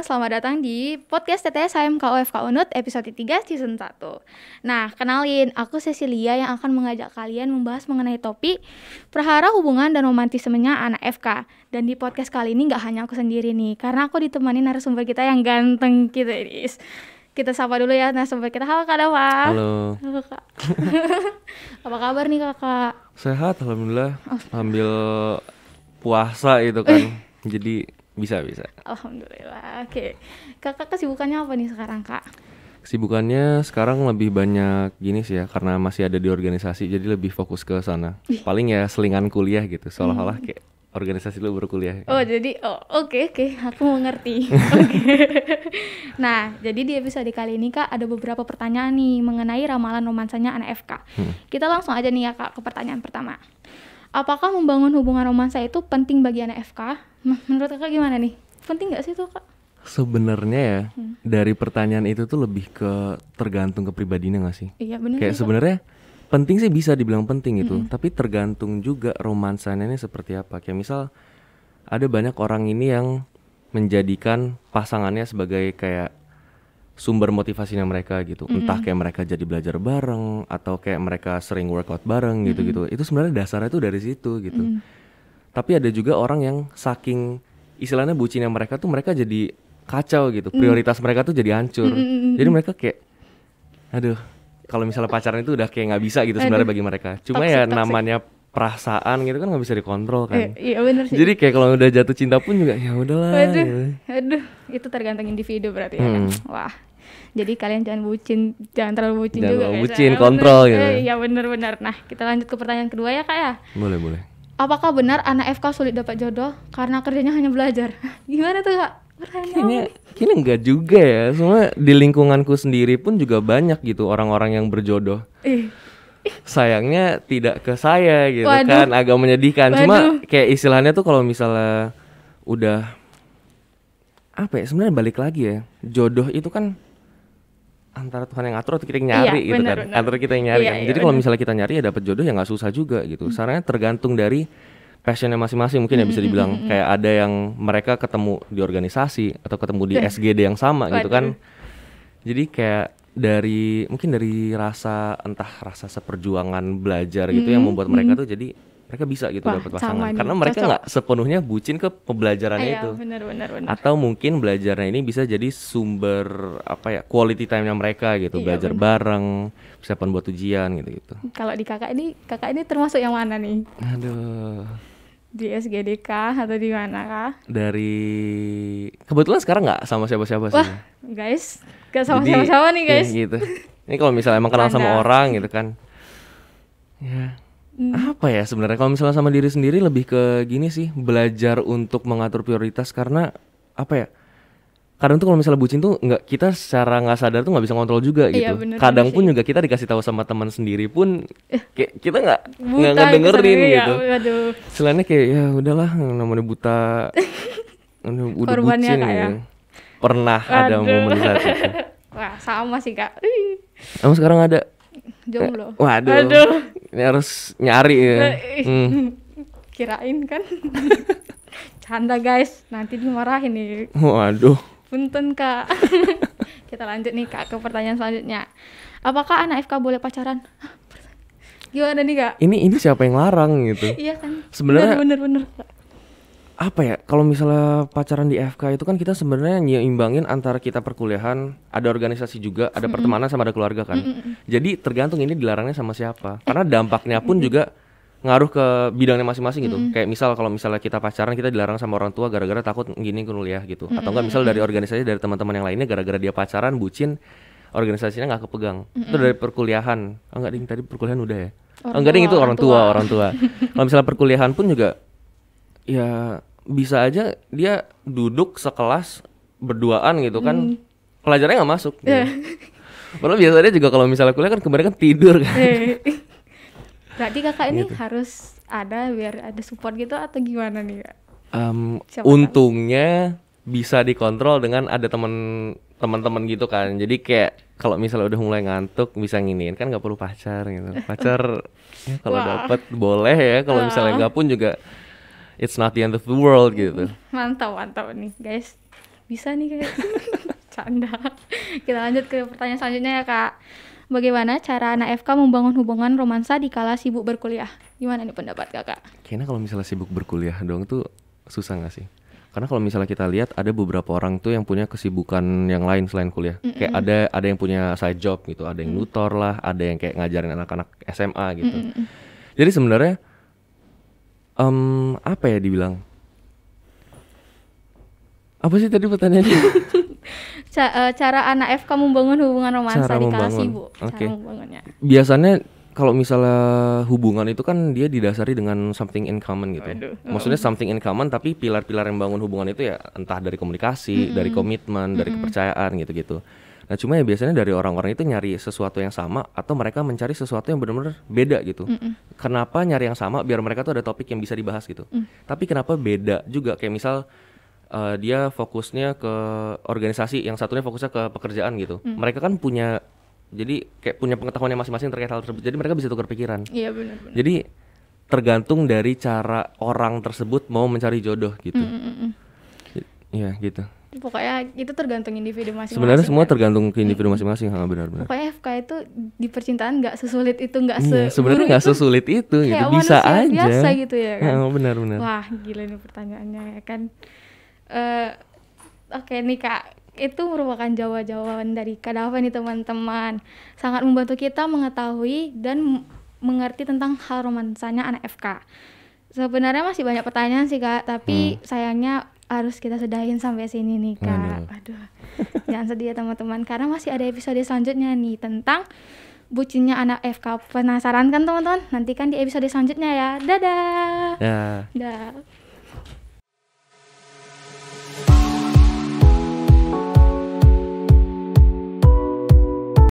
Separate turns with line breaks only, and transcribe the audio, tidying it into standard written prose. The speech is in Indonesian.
selamat datang di podcast TTS HMKOFK Unut episode 3 season 1. Nah, kenalin, aku Cecilia yang akan mengajak kalian membahas mengenai topik perhara hubungan dan romantismenya anak FK. Dan di podcast kali ini gak hanya aku sendiri nih, karena aku ditemani narasumber kita yang ganteng gitu. Kita sapa dulu ya narasumber kita. Halo Kak Dawa.
Halo.
Halo Kak. Apa kabar nih Kakak?
Sehat, alhamdulillah. Ambil puasa itu kan. Jadi bisa.
Alhamdulillah. Oke. Kakak kesibukannya apa nih sekarang, Kak?
Kesibukannya sekarang lebih banyak gini sih ya, karena masih ada di organisasi, jadi lebih fokus ke sana. Paling ya selingan kuliah gitu, seolah-olah kayak organisasi lu baru kuliah.
Oh, jadi oke, aku mengerti. Oke. Nah, jadi di episode kali ini Kak ada beberapa pertanyaan nih mengenai ramalan romansanya anak FK. Kita langsung aja nih ya Kak ke pertanyaan pertama. Apakah membangun hubungan romansa itu penting bagi anak FK? Menurut Kakak gimana nih? Penting nggak sih itu Kak?
Sebenarnya ya, dari pertanyaan itu tuh lebih ke tergantung kepribadiannya nggak sih?
Iya benar.
Kayak sebenarnya penting sih, bisa dibilang penting itu, tapi tergantung juga romansanya ini seperti apa. Kayak misal ada banyak orang ini yang menjadikan pasangannya sebagai kayak sumber motivasinya mereka gitu. Entah kayak mereka jadi belajar bareng atau kayak mereka sering workout bareng gitu-gitu. Itu sebenarnya dasarnya tuh dari situ gitu. Tapi ada juga orang yang saking istilahnya bucinnya mereka tuh mereka jadi kacau gitu. Prioritas mereka tuh jadi hancur. Jadi mereka kayak aduh, kalau misalnya pacaran itu udah kayak nggak bisa gitu sebenarnya bagi mereka. Cuma
toxic.
namanya perasaan gitu kan nggak bisa dikontrol kan.
Iya benar sih.
Jadi kayak kalau udah jatuh cinta pun juga ya udahlah.
Aduh, itu tergantung individu berarti ya kan. Wah. Jadi kalian jangan terlalu bucin
Jangan
juga
terlalu
guys.
bucin, kontrol gitu.
Iya benar. Nah, kita lanjut ke pertanyaan kedua ya Kak ya.
Boleh.
Apakah benar anak FK sulit dapat jodoh karena kerjanya hanya belajar? Gimana tuh Kak?
Kayaknya enggak juga ya. Soalnya di lingkunganku sendiri pun juga banyak gitu orang-orang yang berjodoh. Sayangnya tidak ke saya gitu.
Waduh.
Kan agak menyedihkan. Cuma kayak istilahnya tuh kalau misalnya udah apa ya, sebenarnya balik lagi ya, jodoh itu kan antara Tuhan yang ngatur atau kita yang nyari gitu
bener.
kan. Antara kita yang nyari kan. Jadi kalau
bener.
misalnya kita nyari ya dapat jodoh ya nggak susah juga gitu. Sarannya tergantung dari passionnya masing-masing, mungkin ya bisa dibilang. Kayak ada yang mereka ketemu di organisasi atau ketemu di SGD yang sama gitu kan. Jadi kayak mungkin dari rasa seperjuangan belajar gitu yang membuat mereka tuh jadi mereka bisa gitu dapat pasangan karena mereka nggak sepenuhnya bucin ke pembelajarannya itu.
Benar.
Atau mungkin belajarnya ini bisa jadi sumber quality time-nya mereka gitu, belajar bareng, persiapan buat ujian gitu.
Kalau di kakak ini termasuk yang mana nih?
Aduh,
di SGDK atau di mana kah?
Kebetulan sekarang nggak sama siapa-siapa sih.
Wah, guys, nggak sama siapa-siapa nih guys.
Ya, gitu. Ini kalau misalnya emang kenal sama orang gitu kan, ya apa ya sebenarnya kalau misalnya sama diri sendiri lebih ke gini sih, belajar untuk mengatur prioritas. Karena apa ya? Kadang tuh kalau misalnya bucin tuh kita secara nggak sadar tuh nggak bisa kontrol juga gitu. Kadang pun juga kita dikasih tahu sama teman sendiri pun kayak kita nggak ngedengerin gitu. Selainnya kayak ya udahlah, namanya buta, udah bucin ya. Pernah ada momen saat itu.
Wah sama sih Kak.
Kamu sekarang ada?
Jomblo.
Waduh. Ini harus nyari ya.
Kirain kan. Canda guys, nanti dimarahin nih.
Waduh.
Punten Kak. Kita lanjut nih Kak ke pertanyaan selanjutnya. Apakah anak FK boleh pacaran? Gimana nih Kak?
Ini siapa yang larang gitu?
Iya kan.
Sebenarnya
bener.
apa ya, kalau misalnya pacaran di FK itu kan kita sebenarnya nyimbangin antara kita perkuliahan, ada organisasi juga, ada pertemanan sama ada keluarga kan. Jadi tergantung ini dilarangnya sama siapa. Karena dampaknya pun juga ngaruh ke bidangnya masing-masing gitu. Kayak kalau misalnya kita pacaran, kita dilarang sama orang tua gara-gara takut gini kuliah gitu. Atau enggak misal dari organisasi, dari teman-teman yang lainnya gara-gara dia pacaran, bucin, organisasinya nggak kepegang. Itu dari perkuliahan. Oh enggak ding, tadi perkuliahan udah ya. Enggak ding, itu orang tua. Kalau misalnya perkuliahan pun juga ya bisa aja dia duduk sekelas berduaan gitu kan, pelajarannya nggak masuk gitu. Padahal biasanya juga kalau misalnya kuliah kan kebanyakan tidur kan.
Berarti kakak ini harus ada biar ada support gitu atau gimana nih Kak?
Untungnya bisa dikontrol dengan ada teman-teman gitu kan. Jadi kayak kalau misalnya udah mulai ngantuk bisa nginiin kan, nggak perlu pacar gitu. Pacar ya kalau dapet boleh ya, kalau misalnya nggak pun juga it's not the end of the world gitu.
Mantap nih guys. bisa nih kayak canda. Kita lanjut ke pertanyaan selanjutnya ya Kak. Bagaimana cara anak FK membangun hubungan romansa di kala sibuk berkuliah? Gimana nih pendapat Kakak?
Kayaknya kalau misalnya sibuk berkuliah dong tuh susah nggak sih? Karena kalau misalnya kita lihat ada beberapa orang tuh yang punya kesibukan yang lain selain kuliah. Kayak ada yang punya side job gitu, ada yang nutor lah, ada yang kayak ngajarin anak-anak SMA gitu. Jadi sebenarnya apa ya dibilang? Apa sih tadi pertanyaannya?
Cara anak FK membangun hubungan romansa
Cara
di kala
membangun.
sibuk.
Oke.
Cara membangunnya.
Biasanya kalau misalnya hubungan itu kan dia didasari dengan something in common gitu.
Waduh.
Maksudnya something in common tapi pilar-pilar yang bangun hubungan itu ya entah dari komunikasi, dari komitmen, dari kepercayaan gitu-gitu. Nah cuma ya biasanya dari orang-orang itu nyari sesuatu yang sama atau mereka mencari sesuatu yang benar-benar beda gitu. Kenapa nyari yang sama? Biar mereka tuh ada topik yang bisa dibahas gitu. Tapi kenapa beda juga? Kayak misal dia fokusnya ke organisasi, yang satunya fokusnya ke pekerjaan gitu. Mereka kan punya, jadi kayak punya pengetahuannya masing-masing terkait hal tersebut. Jadi mereka bisa tukar pikiran.
Iya benar-benar.
Jadi tergantung dari cara orang tersebut mau mencari jodoh gitu. Iya gitu.
Pokoknya itu tergantung individu masing-masing.
Sebenarnya semua
kan?
tergantung ke individu masing-masing. Benar-benar.
Pokoknya FK itu di percintaan nggak sesulit itu, nggak
Iya, sebenarnya nggak sesulit itu gitu.
kayak
Bisa
manusia
aja.
biasa gitu ya kan.
Benar-benar.
Wah gila nih pertanyaannya ya kan. Oke nih Kak, itu merupakan jawaban dari Kak Dava nih teman-teman. Sangat membantu kita mengetahui dan mengerti tentang hal romansanya anak FK. Sebenarnya masih banyak pertanyaan sih Kak, tapi sayangnya harus kita sudahin sampai sini nih Kak. Aduh. Jangan sedih ya teman-teman, karena masih ada episode selanjutnya nih tentang bucinnya anak FK. Penasaran kan teman-teman? Nantikan di episode selanjutnya ya. Dadah.
Ya.
Dah.